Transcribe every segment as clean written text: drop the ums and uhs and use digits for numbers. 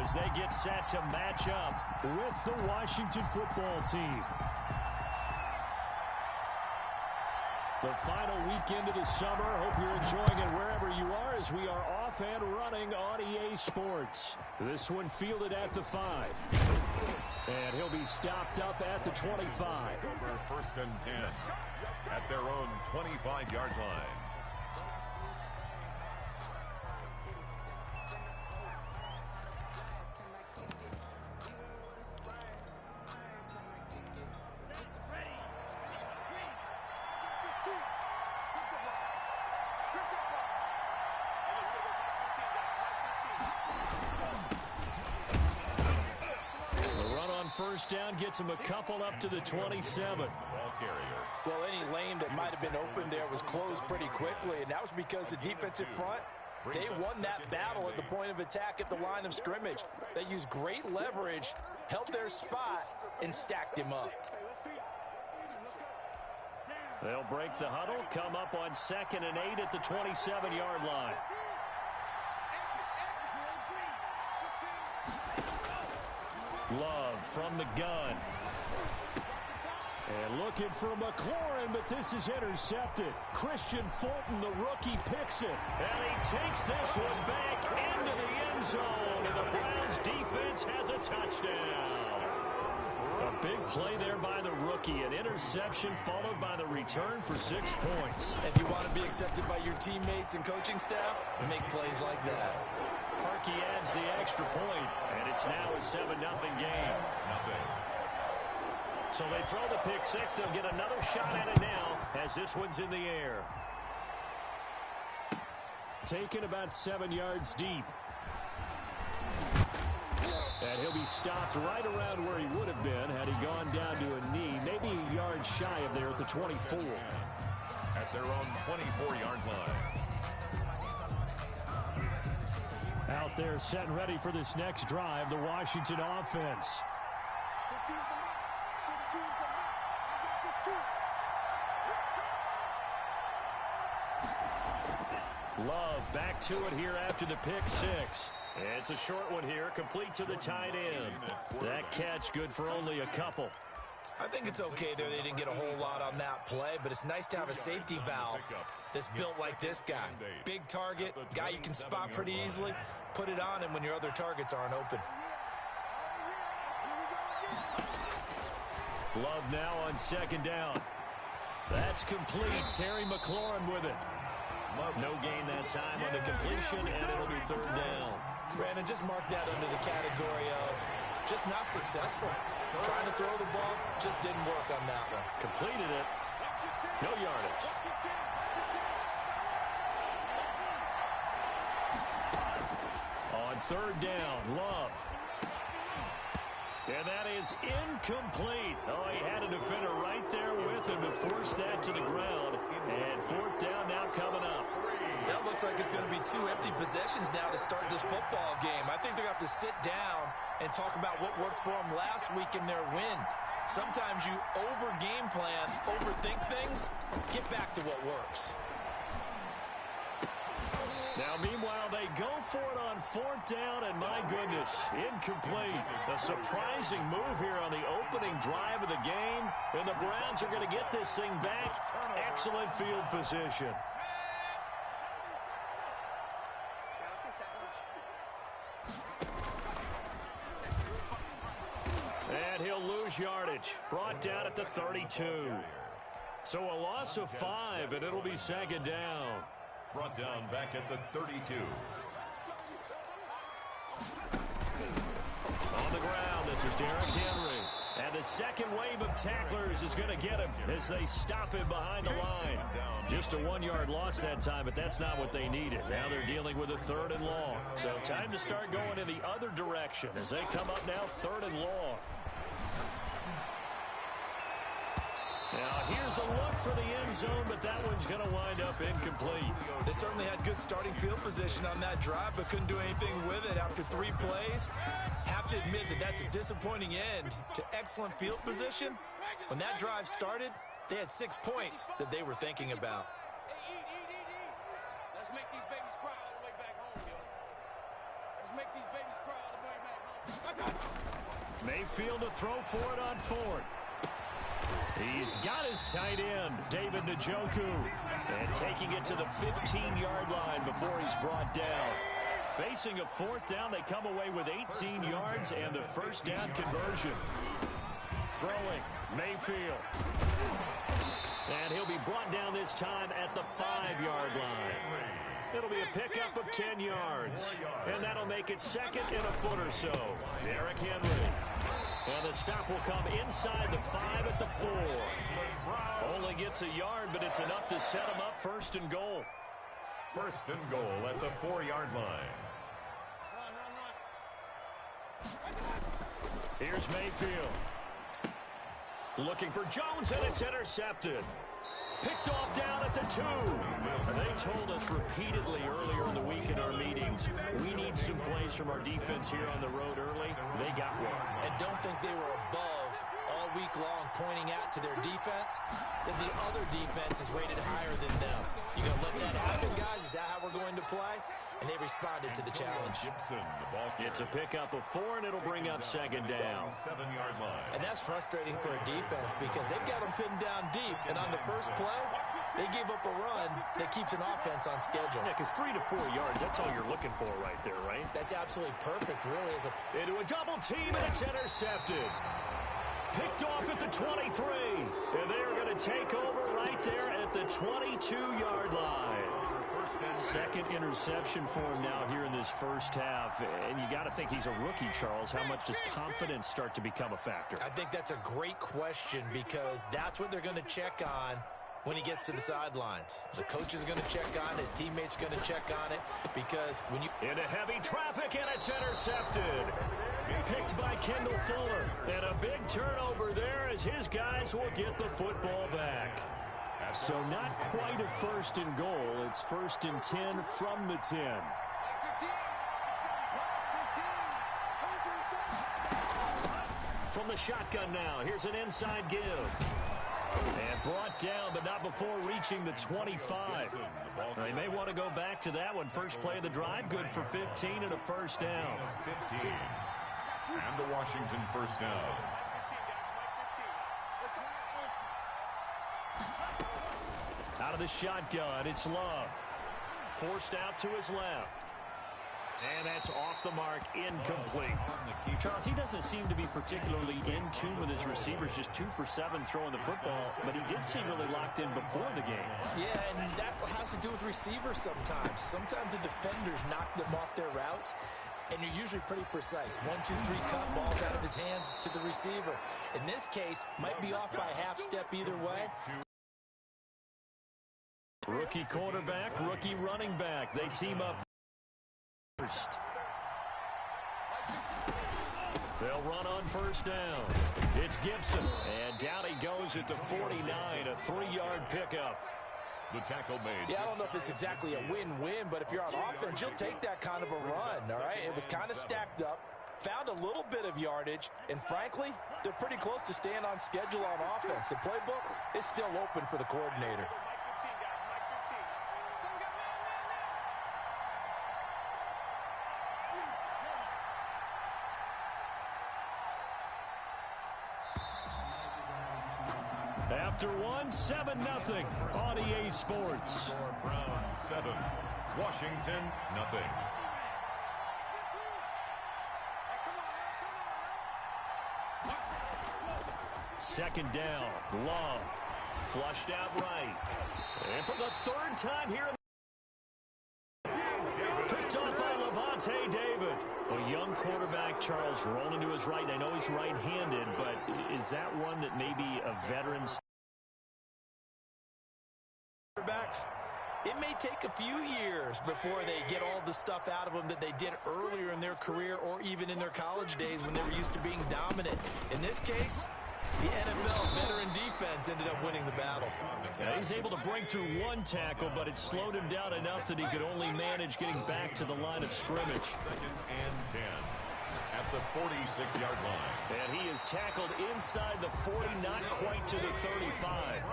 as they get set to match up with the Washington football team. The final weekend of the summer. Hope you're enjoying it wherever you are as we are off and running on EA Sports. This one fielded at the 5. And he'll be stopped up at the 25. Over 1st and 10 at their own 25-yard line. First down gets him a couple up to the 27. Ball carrier. Well, any lane that might have been open there was closed pretty quickly, and that was because the defensive front, they won that battle at the point of attack at the line of scrimmage. They used great leverage, held their spot, and stacked him up. They'll break the huddle, come up on 2nd and 8 at the 27-yard line. Love from the gun. And looking for McLaurin, but this is intercepted. Christian Fulton, the rookie, picks it. And he takes this one back into the end zone. And the Browns defense has a touchdown. A big play there by the rookie. An interception followed by the return for 6 points. If you want to be accepted by your teammates and coaching staff, make plays like that. Parkey adds the extra point, and it's now a 7-0 game. So they throw the pick six. They'll get another shot at it now as this one's in the air. Taken about 7 yards deep. And he'll be stopped right around where he would have been had he gone down to a knee, maybe a yard shy of there at the 24. At their own 24-yard line. Out there set and ready for this next drive, the Washington offense. Love back to it here after the pick six. It's a short one here, complete to the tight end. That catch good for only a couple. I think it's okay there. They didn't get a whole lot on that play, but it's nice to have a safety valve that's built like this guy. Big target, guy you can spot pretty easily. Put it on him when your other targets aren't open. Love now on 2nd down. That's complete. Terry McLaurin with it. No gain that time on the completion, and it'll be 3rd down. Brandon, just mark that under the category of just not successful. Trying to throw the ball, just didn't work on that one. Completed it. No yardage. On 3rd down, Love. And that is incomplete. Oh, he had a defender right there with him to force that to the ground. And 4th down now coming up. That looks like it's going to be 2 empty possessions now to start this football game. I think they're going to have to sit down and talk about what worked for them last week in their win. Sometimes you over-game plan, overthink things, get back to what works. Now, meanwhile, they go for it on 4th down, and my goodness, incomplete. A surprising move here on the opening drive of the game, and the Browns are going to get this thing back. Excellent field position. And he'll lose yardage. Brought down at the 32. So a loss of 5, and it'll be 2nd down. Brought down back at the 32. On the ground, this is Derrick Henry. And the second wave of tacklers is going to get him as they stop him behind the line. Just a 1-yard loss that time, but that's not what they needed. Now they're dealing with a 3rd and long. So time to start going in the other direction as they come up now 3rd and long. Now, here's a look for the end zone, but that one's going to wind up incomplete. They certainly had good starting field position on that drive, but couldn't do anything with it after 3 plays. Have to admit that that's a disappointing end to excellent field position. When that drive started, they had 6 points that they were thinking about. Let's make these babies cry all the way back home, yo. Let's make these babies cry. Mayfield to throw for it on fourth. He's got his tight end, David Njoku, and taking it to the 15-yard line before he's brought down. Facing a fourth down, they come away with 18 yards and the first down conversion. Throwing, Mayfield. And he'll be brought down this time at the 5-yard line. It'll be a pickup of 10 yards. And that'll make it second and a foot or so. Derrick Henry. And the stop will come inside the 5 at the 4. Only gets a yard, but it's enough to set him up first and goal. First and goal at the 4-yard line. Here's Mayfield. Looking for Jones, and it's intercepted. Picked off down at the 2. They told us repeatedly earlier in the week in our meetings, we need some plays from our defense here on the road early. They got one. And don't think they were above all week long pointing out to their defense that the other defense is rated higher than them. You going to let that happen, guys? Is that how we're going to play? And they responded to the challenge. It's a pickup of 4, and it'll bring up second down. 7-yard line. And that's frustrating for a defense because they've got them pinned down deep. And on the first play, they gave up a run that keeps an offense on schedule. Yeah, because 3 to 4 yards, that's all you're looking for right there, right? That's absolutely perfect, really. Into a double team, and it's intercepted. Picked off at the 23. And they're going to take over right there at the 22-yard line. Second interception for him now here in this first half. And you got to think he's a rookie, Charles. How much does confidence start to become a factor? I think that's a great question because that's what they're going to check on when he gets to the sidelines. The coach is going to check on it. His teammates are going to check on it because when you... Into heavy traffic, and it's intercepted. Picked by Kendall Fuller. And a big turnover there as his guys will get the football back. So not quite a first and goal. It's first and 10 from the 10. From the shotgun now, here's an inside give. And brought down, but not before reaching the 25. They may want to go back to that one. First play of the drive, good for 15 and a first down. 15. And the Washington first down. Out of the shotgun, it's Love. Forced out to his left. And that's off the mark, incomplete. Charles, he doesn't seem to be particularly in tune with his receivers, just 2 for 7 throwing the football, but he did seem really locked in before the game. Yeah, and that has to do with receivers sometimes. Sometimes the defenders knock them off their routes, and you're usually pretty precise. 1, 2, 3 cut, balls out of his hands to the receiver. In this case, might be off by a half step either way. Rookie quarterback, rookie running back. They team up first. They'll run on first down. It's Gibson. And down he goes at the 49, a 3-yard pickup. The tackle made. Yeah, I don't know if it's exactly a win-win, but if you're on offense, you'll take that kind of a run, all right? It was kind of stacked up, found a little bit of yardage, and frankly, they're pretty close to staying on schedule on offense. The playbook is still open for the coordinator. After 7-0 on EA Sports. Browns 7, Washington 0. Second down, Love. Flushed out right. And for the third time here, picked off by Levante David. A young quarterback, Charles, rolling to his right. I know he's right-handed, but is that one that maybe a veteran... Quarterbacks, it may take a few years before they get all the stuff out of them that they did earlier in their career or even in their college days when they were used to being dominant. In this case, the NFL veteran defense ended up winning the battle. Yeah, he's able to break through one tackle, but it slowed him down enough that he could only manage getting back to the line of scrimmage. Second and 10 at the 46-yard line. And he is tackled inside the 40, not quite to the 35.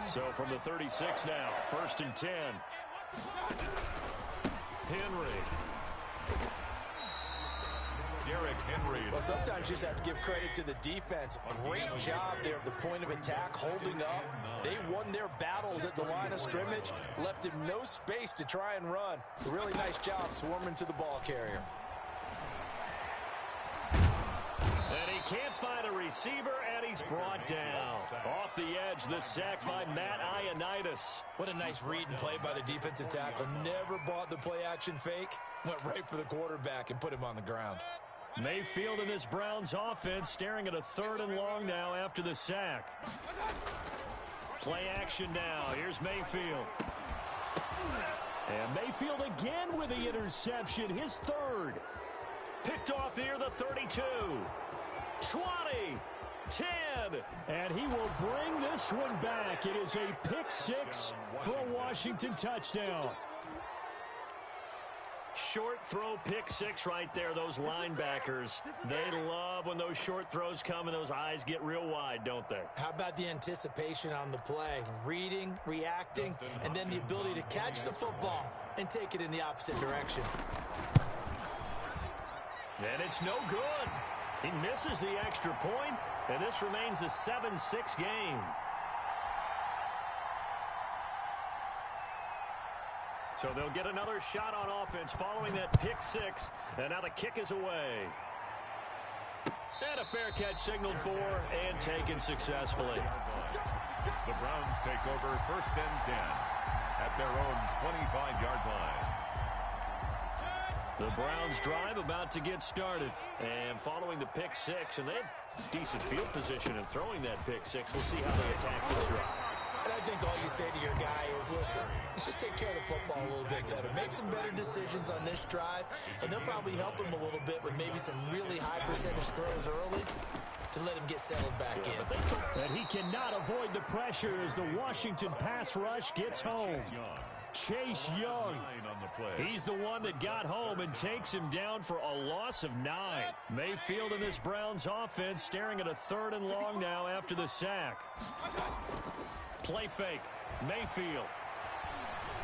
So from the 36 now, first and 10. Henry. Derrick Henry. Well, sometimes you just have to give credit to the defense. Great job there at the point of attack, holding up. They won their battles at the line of scrimmage, left him no space to try and run. A really nice job swarming to the ball carrier. And he can't find a receiver, and he's brought down. Off the edge, the sack by Matt Ioannidis. What a nice read and play by the defensive tackle. Never bought the play-action fake. Went right for the quarterback and put him on the ground. Mayfield in this Browns offense staring at a 3rd and long now after the sack. Play action now. Here's Mayfield. And Mayfield again with the interception, his 3rd. Picked off near the 32. 20. 10. And he will bring this one back. It is a pick 6 for a Washington touchdown. Short throw, pick 6 right there. Those linebackers, they love when those short throws come and those eyes get real wide, don't they? How about the anticipation on the play? Reading, reacting, and then the ability to catch the football and take it in the opposite direction. And it's no good. He misses the extra point, and this remains a 7-6 game. So they'll get another shot on offense following that pick 6, and now the kick is away. And a fair catch signaled for and taken successfully. The Browns take over 1st and 10 at their own 25-yard line. The Browns drive about to get started. And following the pick 6, and they had decent field position in throwing that pick 6. We'll see how they attack this drive. And I think all you say to your guy is, listen, let's just take care of the football a little bit better. Make some better decisions on this drive, and they'll probably help him a little bit with maybe some really high percentage throws early to let him get settled back in. And he cannot avoid the pressure as the Washington pass rush gets home. Chase Young. He's the one that got home and takes him down for a loss of 9. Mayfield in this Browns offense staring at a 3rd and long now after the sack. Play fake. Mayfield.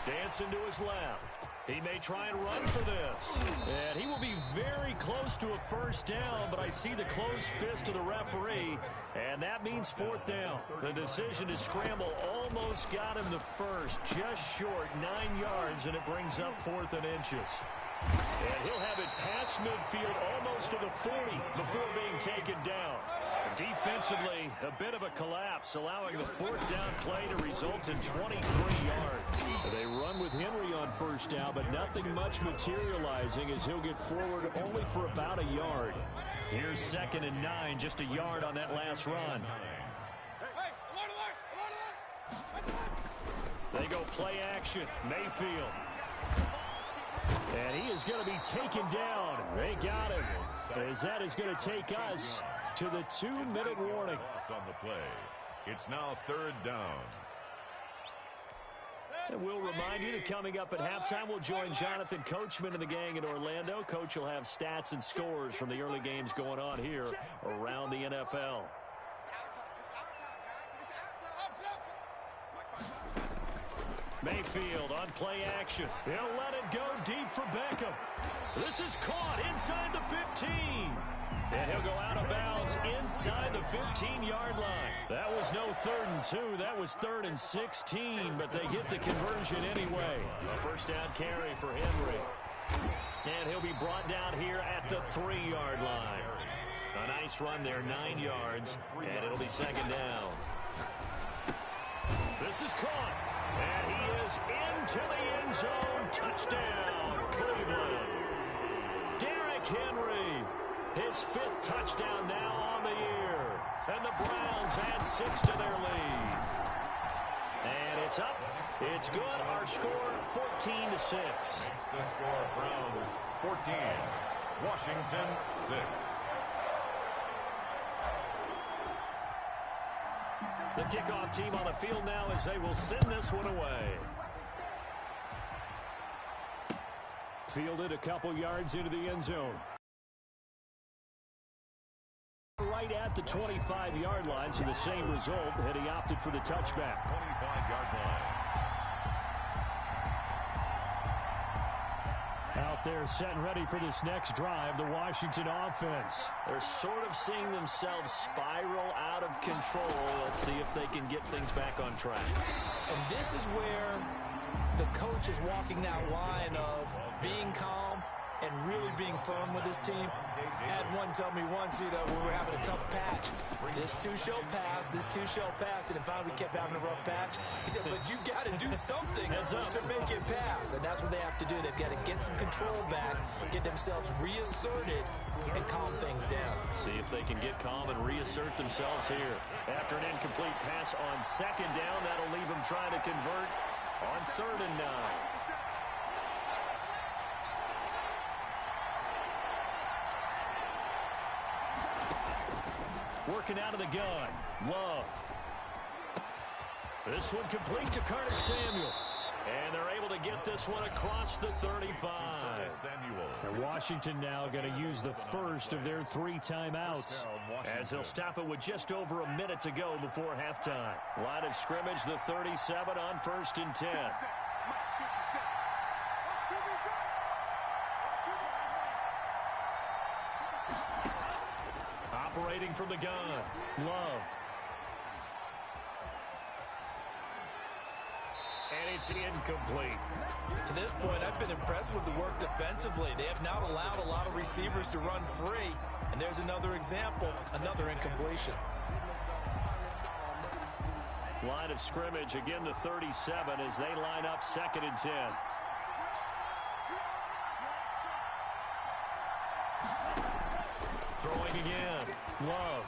Dancing to his left. He may try and run for this. And he will be very close to a 1st down, but I see the closed fist of the referee, and that means 4th down. The decision to scramble almost got him the 1st, just short 9 yards, and it brings up 4th and inches. And he'll have it past midfield almost to the 40 before being taken down. Defensively, a bit of a collapse, allowing the 4th down play to result in 23 yards. They run with Henry on 1st down, but nothing much materializing as he'll get forward only for about a yard. Here's 2nd and 9, just a yard on that last run. They go play action. Mayfield. And he is going to be taken down. They got him. As that is going to take us to the 2-minute warning. On the play. It's now 3rd down. And we'll remind you that coming up at halftime, we'll join Jonathan Coachman and the gang in Orlando. Coach will have stats and scores from the early games going on here around the NFL. Mayfield on play action. He'll let it go deep for Beckham. This is caught inside the 15. And he'll go out of bounds inside the 15-yard line. That was no 3rd and 2. That was 3rd and 16, but they get the conversion anyway. A 1st down carry for Henry. And he'll be brought down here at the 3-yard line. A nice run there, 9 yards, and it'll be 2nd down. This is caught. And he is into the end zone. Touchdown, Cleveland. Derrick Henry, his 5th touchdown now on the year. And the Browns add 6 to their lead. And it's up. It's good. Our score, 14-6. The score, Browns 14, Washington 6. The kickoff team on the field now as they will send this one away. Fielded a couple yards into the end zone. Right at the 25-yard line, so the same result, and he opted for the touchback. 25-yard line. Out They're set and ready for this next drive, the Washington offense. They're sort of seeing themselves spiral out of control. Let's see if they can get things back on track. And this is where the coach is walking that line of being calm and really being firm with his team. Had one tell me once, we were having a tough patch. This two shall pass, and then finally we kept having a rough patch. He said, but you got to do something to make it pass. And that's what they have to do. They've got to get some control back, get themselves reasserted, and calm things down. See if they can get calm and reassert themselves here. After an incomplete pass on second down, that'll leave them trying to convert on 3rd and 9. Working out of the gun. Love. This one complete to Curtis Samuel. And they're able to get this one across the 35. And Washington now going to use the first of their 3 timeouts, as they'll stop it with just over a minute to go before halftime. Line of scrimmage, the 37 on 1st and 10. Operating from the gun, Love. And it's incomplete. To this point, I've been impressed with the work defensively. They have not allowed a lot of receivers to run free. And there's another example, another incompletion. Line of scrimmage, again the 37 as they line up 2nd and 10. Throwing again. Love.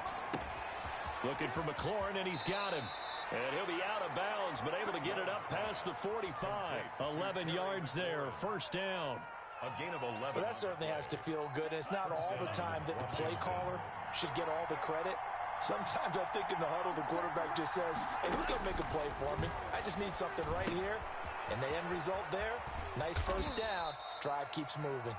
Looking for McLaurin, and he's got him. And he'll be out of bounds, but able to get it up past the 45. 11 yards there, 1st down. A gain of 11. Well, that certainly has to feel good. And it's not all the time that the play caller should get all the credit. Sometimes I think in the huddle, the quarterback just says, hey, who's going to make a play for me? I just need something right here. And the end result there, nice 1st down. Drive keeps moving.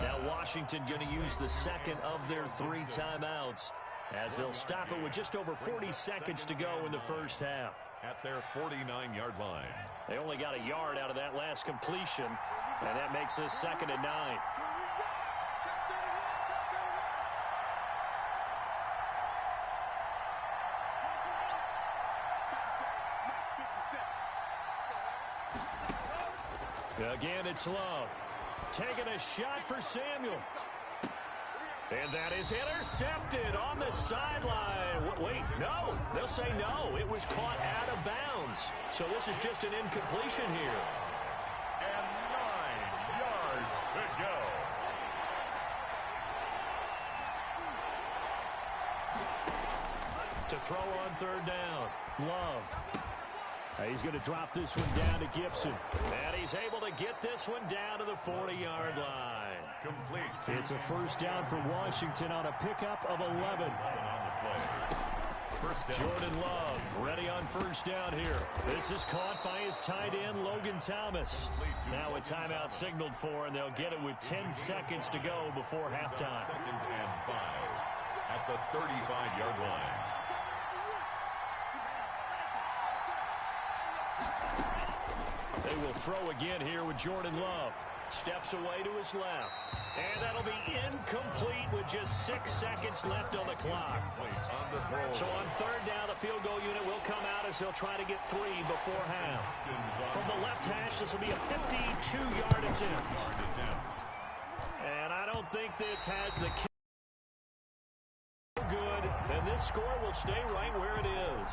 Now Washington going to use the 2nd of their 3 timeouts, as they'll stop it with just over 40 seconds to go in the 1st half. At their 49-yard line. They only got a yard out of that last completion, and that makes this 2nd and 9. Again, it's Love. Taking a shot for Samuel. And that is intercepted on the sideline. Wait, no. They'll say no. It was caught out of bounds. So this is just an incompletion here. And 9 yards to go. To throw on 3rd down. Love. He's going to drop this one down to Gibson. And he's able to get this one down to the 40-yard line. Complete. It's a 1st down for Washington on a pickup of 11. Jordan Love ready on 1st down here. This is caught by his tight end, Logan Thomas. Now a timeout signaled for, and they'll get it with 10 seconds to go before halftime. 2nd and 5 at the 35-yard line. They will throw again here with Jordan Love. Steps away to his left. And that'll be incomplete with just 6 seconds left on the clock. So on 3rd down, the field goal unit will come out as they'll try to get 3 before half. From the left hash, this will be a 52-yard attempt. And I don't think this has the good. And this score will stay right where it is.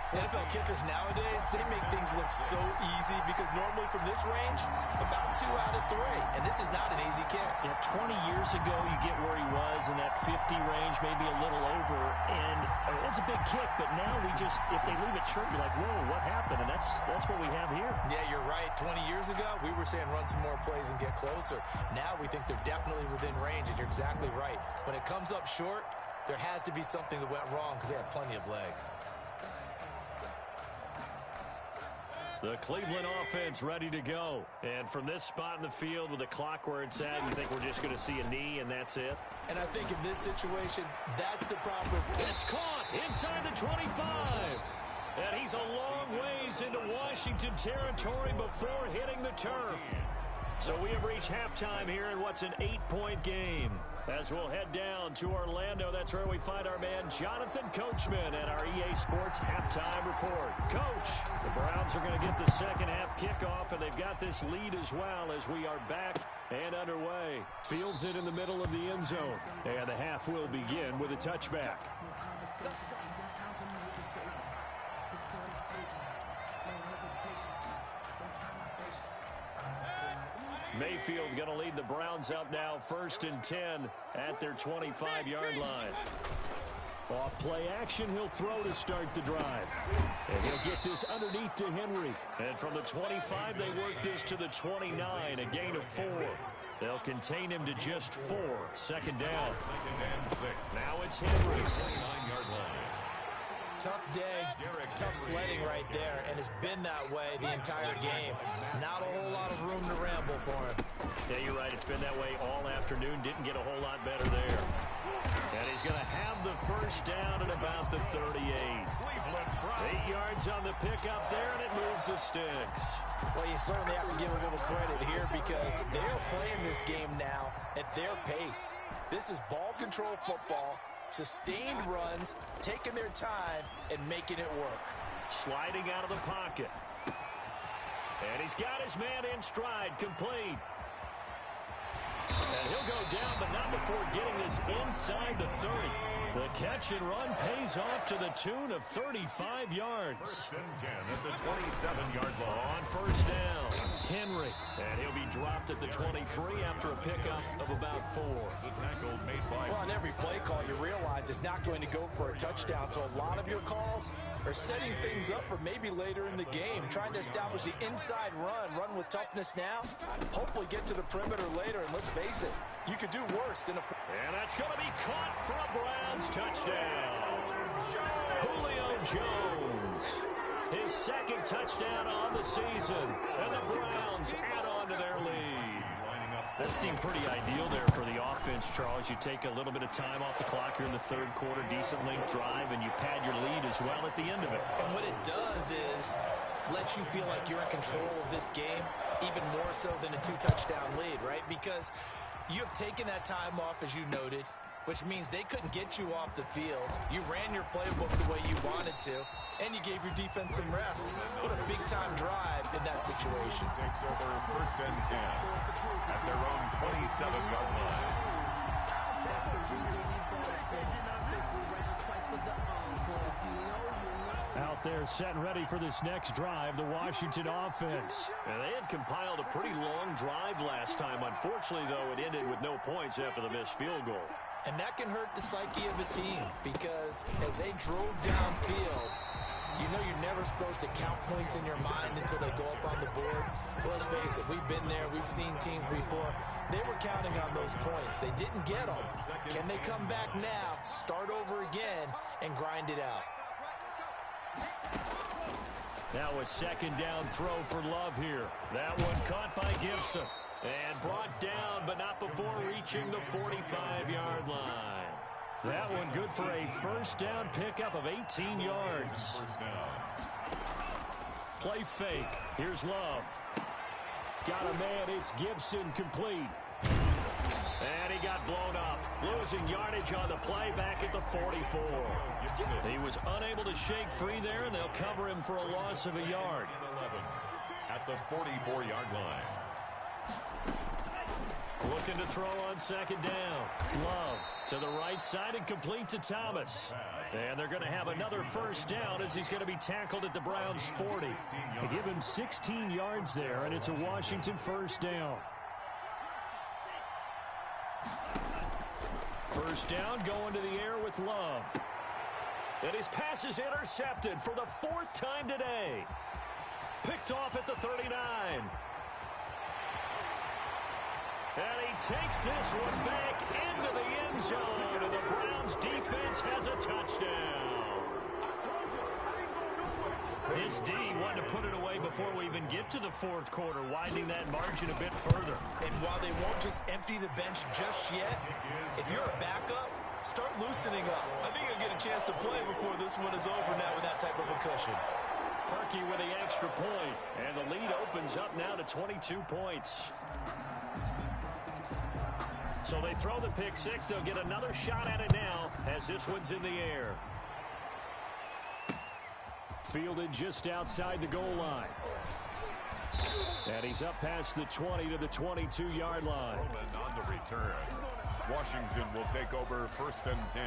NFL kickers nowadays, they make things look so easy because normally from this range, about 2 out of 3. And this is not an easy kick. Yeah, 20 years ago, you get where he was in that 50 range, maybe a little over. And it's a big kick, but now we just, if they leave it short, you're like, whoa, what happened? And that's what we have here. Yeah, you're right. 20 years ago, we were saying run some more plays and get closer. Now we think they're definitely within range, and you're exactly right. When it comes up short, there has to be something that went wrong because they had plenty of leg. The Cleveland offense ready to go. And from this spot in the field with the clock where it's at, you think we're just going to see a knee and that's it? And I think in this situation, that's the proper. It's caught inside the 25. And he's a long ways into Washington territory before hitting the turf. So we have reached halftime here in what's an 8-point game. As we'll head down to Orlando, that's where we find our man Jonathan Coachman at our EA Sports Halftime Report. Coach, the Browns are going to get the second half kickoff, and they've got this lead as well as we are back and underway. Fields it in the middle of the end zone, and the half will begin with a touchback. Mayfield going to lead the Browns up now, 1st and 10 at their 25-yard line. Off play action, he'll throw to start the drive. And he'll get this underneath to Henry. And from the 25, they work this to the 29, a gain of 4. They'll contain him to just 4. Second down. Now it's Henry. 29-yard line. Tough day, tough sledding right there, and it's been that way the entire game. Not a whole lot of room to ramble for him. Yeah, you're right. It's been that way all afternoon. Didn't get a whole lot better there. And he's going to have the first down at about the 38. 8 yards on the pickup there, and it moves the sticks. Well, you certainly have to give a little credit here because they're playing this game now at their pace. This is ball control football. Sustained runs, taking their time, and making it work. Sliding out of the pocket. And he's got his man in stride, complete. And he'll go down, but not before getting this inside the 30. The catch and run pays off to the tune of 35 yards. 1st and 10 at the 27-yard line. On first down, Henry. And he'll be dropped at the 23 after a pickup of about 4. The tackle made by... Well, on every play call, you realize it's not going to go for a touchdown. So a lot of your calls are setting things up for maybe later in the game, trying to establish the inside run with toughness now, hopefully get to the perimeter later. And let's face it, you could do worse than a... And that's going to be caught for a Browns touchdown. Julio Jones, his second touchdown on the season, and the Browns add on to their lead. That seemed pretty ideal there for the offense, Charles. You take a little bit of time off the clock here in the third quarter, decent length drive, and you pad your lead as well at the end of it. And what it does is let you feel like you're in control of this game, even more so than a 2-touchdown lead, right? Because you have taken that time off, as you noted, which means they couldn't get you off the field. You ran your playbook the way you wanted to, and you gave your defense some rest. What a big-time drive in that situation. Takes over 1st and 10 at their own 27-yard line. Out there set and ready for this next drive, the Washington offense. And they had compiled a pretty long drive last time. Unfortunately, though, it ended with no points after the missed field goal. And that can hurt the psyche of a team because as they drove downfield, you know you're never supposed to count points in your mind until they go up on the board. But let's face it, we've been there. We've seen teams before. They were counting on those points. They didn't get them. Can they come back now, start over again, and grind it out? Now a second down throw for Love here. That one caught by Gibson. And brought down, but not before reaching the 45-yard line. That one good for a first down pickup of 18 yards. Play fake. Here's Love. Got a man. It's Gibson complete. And he got blown up. Losing yardage on the play back at the 44. He was unable to shake free there, and they'll cover him for a loss of a yard. At the 44-yard line. Looking to throw on second down. Love to the right side and complete to Thomas. And they're going to have another first down as he's going to be tackled at the Browns' 40. They give him 16 yards there, and it's a Washington first down. First down going to the air with Love. And his pass is intercepted for the 4th time today. Picked off at the 39. And he takes this one back into the end zone, and the Browns defense has a touchdown. His D wanted to put it away before we even get to the 4th quarter, widening that margin a bit further. And while they won't just empty the bench just yet, if you're a backup, start loosening up. I think you'll get a chance to play before this one is over now with that type of a cushion. Parkey with the extra point. And the lead opens up now to 22 points. So they throw the pick six. They'll get another shot at it now as this one's in the air. Fielded just outside the goal line. And he's up past the 20 to the 22-yard line. On the return. Washington will take over 1st and 10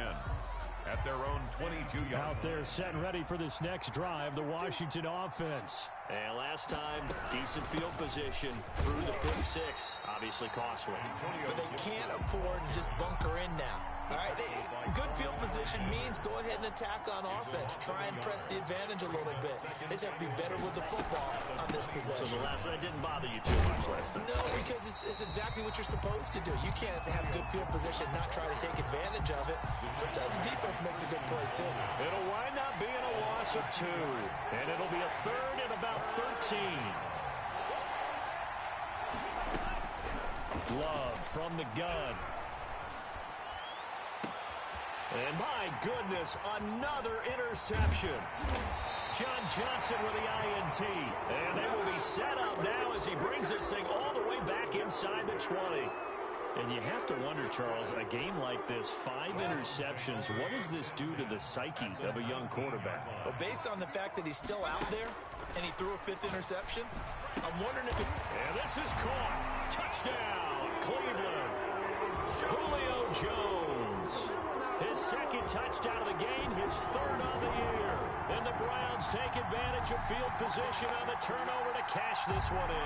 at their own 22-yard. Out there set and ready for this next drive, the Washington offense. And last time, decent field position through the pick six. Obviously costly. But they can't afford to just bunker in now. All right, good field position means go ahead and attack on offense. Try and press the advantage a little bit. They just have to be better with the football on this possession. So the last one didn't bother you too much last time? No, because it's exactly what you're supposed to do. You can't have good field position, not try to take advantage of it. Sometimes defense makes a good play, too. It'll wind up being a loss of 2. And it'll be a 3rd and about 13. Love from the gun. And my goodness, another interception. John Johnson with the INT. And they will be set up now as he brings this thing all the way back inside the 20. And you have to wonder, Charles, a game like this, 5 interceptions, what does this do to the psyche of a young quarterback? But based on the fact that he's still out there and he threw a 5th interception, I'm wondering if And this is caught. Touchdown, Cleveland. Julio Jones. His 2nd touchdown of the game, his 3rd of the year. And the Browns take advantage of field position on the turnover to cash this one in.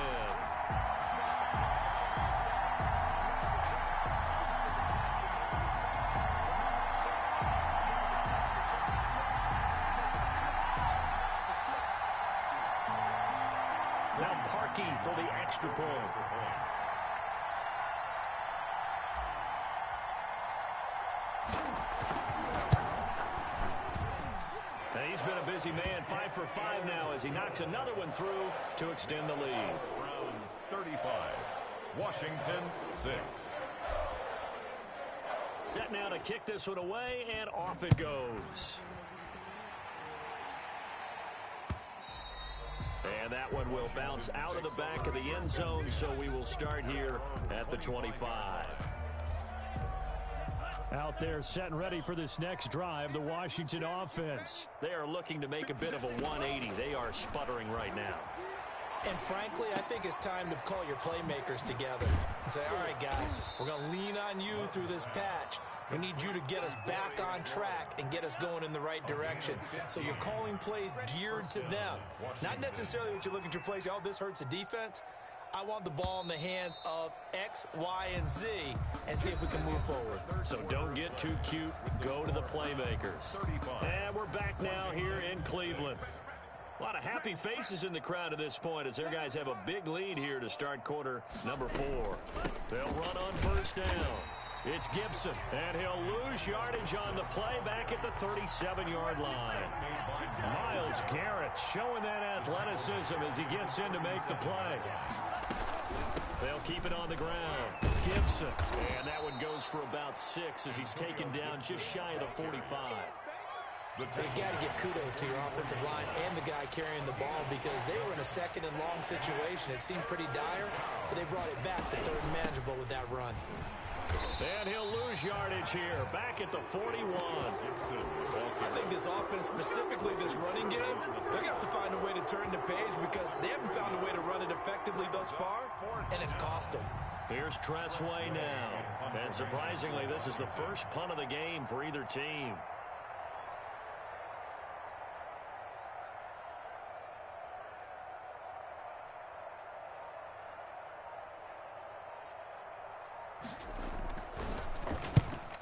Now Parkey for the extra point. He's been a busy man, 5 for 5 now as he knocks another one through to extend the lead. Browns 35, Washington 6. Set now to kick this one away, and off it goes. And that one will bounce out of the back of the end zone, so we will start here at the 25. Out there set and ready for this next drive, the Washington offense. They are looking to make a bit of a 180. They are sputtering right now. And frankly, I think it's time to call your playmakers together and say, all right, guys, we're going to lean on you through this patch. We need you to get us back on track and get us going in the right direction. So you're calling plays geared to them. Not necessarily what you look at your plays, oh, this hurts the defense. I want the ball in the hands of X, Y, and Z and see if we can move forward. So don't get too cute. Go to the playmakers. And we're back now here in Cleveland. A lot of happy faces in the crowd at this point as their guys have a big lead here to start quarter number 4. They'll run on 1st down. It's Gibson, and he'll lose yardage on the play back at the 37-yard line. Myles Garrett showing that athleticism as he gets in to make the play. They'll keep it on the ground. Gibson, and that one goes for about 6 as he's taken down just shy of the 45. You got to give kudos to your offensive line and the guy carrying the ball because they were in a 2nd and long situation. It seemed pretty dire, but they brought it back to 3rd and manageable with that run. And he'll lose yardage here, back at the 41. I think this offense, specifically this running game, they're going to have to find a way to turn the page because they haven't found a way to run it effectively thus far, and it's cost them. Here's Tressway now. And surprisingly, this is the first punt of the game for either team.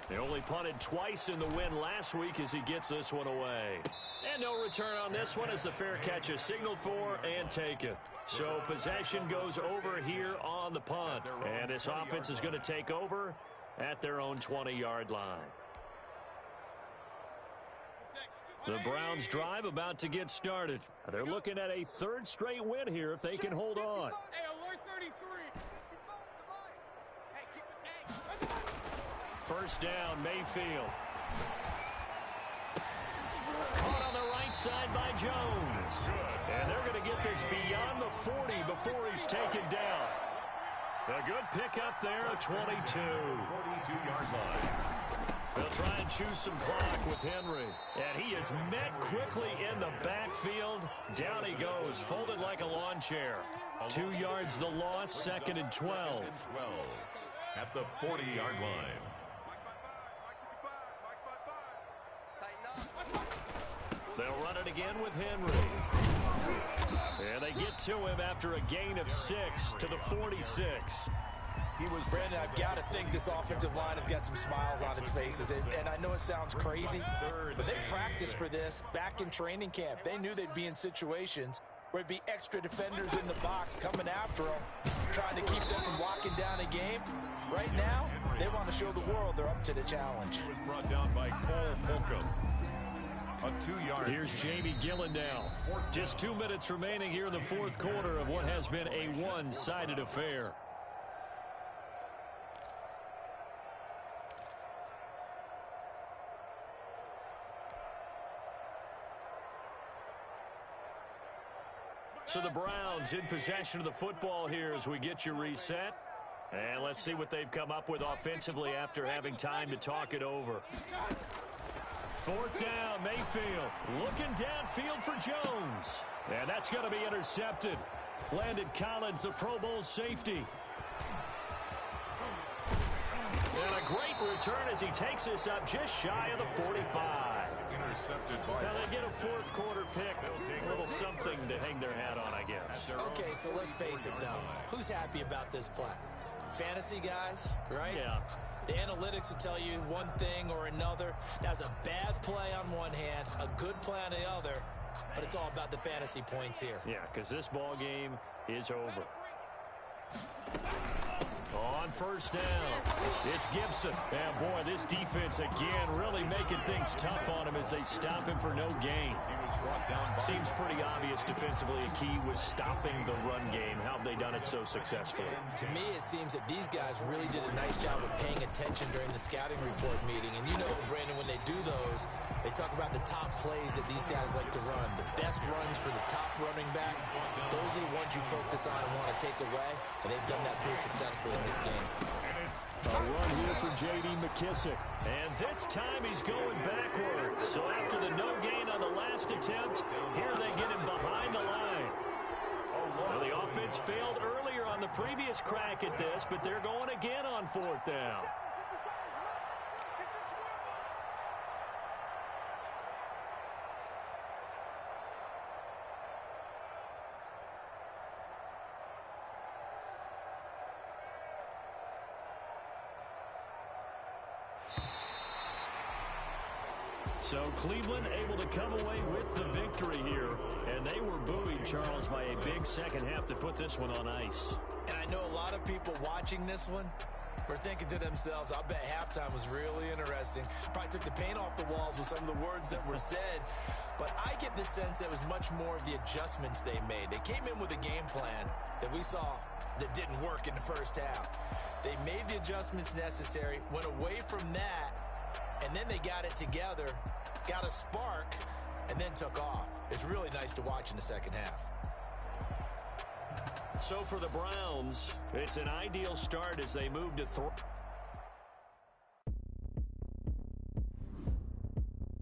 They only punted twice in the win last week as he gets this one away. And no return on this one as the fair catch is signaled for and taken. So possession goes over here on the punt. And this offense is going to take over at their own 20-yard line. The Browns drive about to get started. They're looking at a 3rd straight win here if they can hold on. First down, Mayfield. Caught on the right outside by Jones. And they're going to get this beyond the 40 before he's taken down. A good pickup there, a 22. 42-yard line. They'll try and choose some clock with Henry. And he is met quickly in the backfield. Down he goes, folded like a lawn chair. 2 yards the loss, 2nd and 12. At the 40-yard line. They'll run it again with Henry. And they get to him after a gain of 6 to the 46. Brandon, I've got to think this offensive line has got some smiles on its faces. And I know it sounds crazy, but they practiced for this back in training camp. They knew they'd be in situations where it'd be extra defenders in the box coming after them, trying to keep them from locking down a game. Right now, they want to show the world they're up to the challenge. He was brought down by Cole Holcomb. A 2-yard. Here's Jamie Gillen now. Just 2 minutes remaining here in the fourth quarter of what has been a one-sided affair. So the Browns in possession of the football here as we get you reset. And let's see what they've come up with offensively after having time to talk it over. 4th down, Mayfield looking downfield for Jones. And that's going to be intercepted. Landon Collins, the Pro Bowl safety. And a great return as he takes this up just shy of the 45. Intercepted by. Now they get a fourth quarter pick. A little something to hang their hat on, I guess. Okay, so let's face it, though. Who's happy about this play? Fantasy guys, right? Yeah. The analytics will tell you one thing or another. That's a bad play on one hand, a good play on the other, but it's all about the fantasy points here. Yeah, because this ball game is over. On 1st down, it's Gibson. And boy, this defense again really making things tough on him as they stop him for no gain. He was brought down by. Seems pretty obvious defensively a key was stopping the run game. How have they done it so successfully? To me, it seems that these guys really did a nice job of paying attention during the scouting report meeting. And you know, Brandon, when they do those, they talk about the top plays that these guys like to run. The best runs for the top running back, those are the ones you focus on and want to take away. And they've done that pretty successfully in this game. A run here for J.D. McKissick. And this time he's going backwards. So after the no gain on the last attempt, here they get him behind the line. Well, the offense failed earlier on the previous crack at this, but they're going again on 4th down. So Cleveland able to come away with the victory here. And they were buoyed, Charles, by a big second half to put this one on ice. And I know a lot of people watching this one were thinking to themselves, I bet halftime was really interesting. Probably took the paint off the walls with some of the words that were said. But I get the sense that it was much more of the adjustments they made. They came in with a game plan that we saw that didn't work in the first half. They made the adjustments necessary, went away from that, and then they got it together, got a spark, and then took off. It's really nice to watch in the second half. So for the Browns, it's an ideal start as they move to